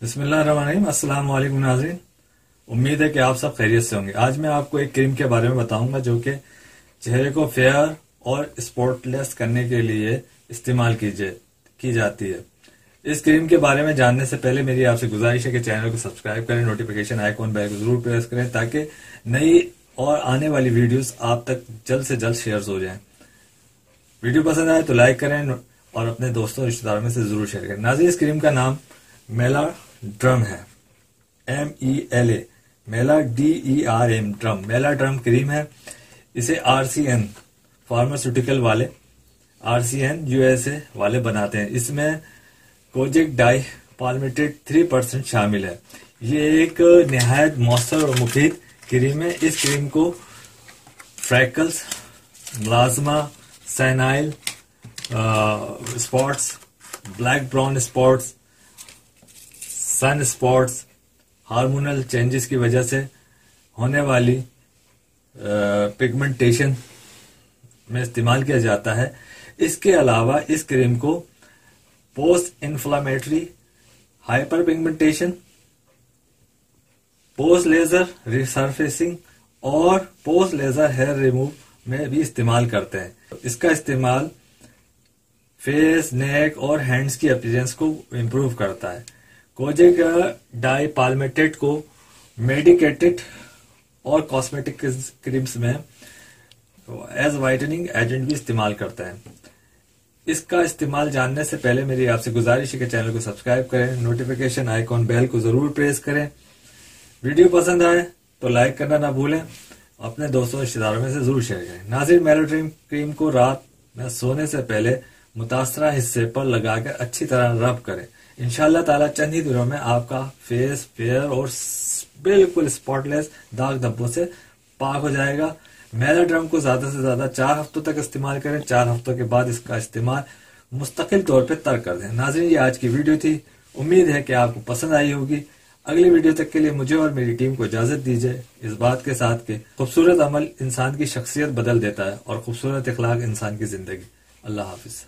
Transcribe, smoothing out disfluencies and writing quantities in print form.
बिस्मिल्लाहिर्रहमानिर्रहीम। अस्सलाम वालेकुम नाज़रीन। उम्मीद है कि आप सब खैरियत से होंगे। आज मैं आपको एक क्रीम के बारे में बताऊंगा जो कि चेहरे को फेयर और स्पॉटलेस करने के लिए इस्तेमाल की जाती है। इस क्रीम के बारे में जानने से पहले मेरी आपसे गुजारिश है कि चैनल को सब्सक्राइब करें, नोटिफिकेशन आइकॉन बेल को जरूर प्रेस करें ताकि नई और आने वाली वीडियोस आप तक जल्द से जल्द शेयर हो जाएं। वीडियो पसंद आए तो लाइक करें और अपने दोस्तों रिश्तेदारों में से जरूर शेयर करें। नाज़रीन, इस क्रीम का नाम मेलाड्रम है, MELA, मेला DERM, ड्रम, मेलाड्रम क्रीम है। इसे RCN फार्मास्यूटिकल वाले, RCN USA वाले बनाते हैं। इसमें कोजिक डाई पाल्मेटेड 3% शामिल है। ये एक निहायत मौसर और मुफीद क्रीम है। इस क्रीम को freckles, melasma, senile spots, black brown spots, sun spots, hormonal changes की वजह से होने वाली पिगमेंटेशन में इस्तेमाल किया जाता है। इसके अलावा इस क्रीम को post inflammatory hyper pigmentation, post laser resurfacing और पोस्ट लेजर हेयर रिमूव में भी इस्तेमाल करते हैं। इसका इस्तेमाल फेस, नेक और हैंड्स की अपीयरेंस को इम्प्रूव करता है। कोजिक डाई पाल्मेटेड को मेडिकेटेड और कॉस्मेटिक क्रीम्स में एज वाइटनिंग एजेंट भी इस्तेमाल करते हैं। इसका इस्तेमाल जानने से पहले मेरी आपसे गुजारिश है कि चैनल को सब्सक्राइब करें, नोटिफिकेशन आइकॉन बेल को जरूर प्रेस करें। वीडियो पसंद आए तो लाइक करना ना भूलें, अपने दोस्तों रिश्तेदारों में से जरूर शेयर करें। नाज़रीन, मेलाड्रम क्रीम को रात में सोने से पहले मुतासरा हिस्से पर लगाकर अच्छी तरह रब करें। इंशाअल्लाह ताला चंद ही दिनों में आपका फेस फेयर और बिल्कुल स्पॉटलेस दाग धब्बों से पाक हो जाएगा। मेलाड्रम को ज्यादा से ज्यादा 4 हफ्तों तक इस्तेमाल करें। 4 हफ्तों के बाद इसका इस्तेमाल मुस्तकिल तौर पे तर्क कर दें। नाज़रीन, ये आज की वीडियो थी। उम्मीद है कि आपको पसंद आई होगी। अगली वीडियो तक के लिए मुझे और मेरी टीम को इजाजत दीजिए, इस बात के साथ कि खूबसूरत अमल इंसान की शख्सियत बदल देता है और खूबसूरत इखलाक इंसान की जिंदगी। अल्लाह हाफिज।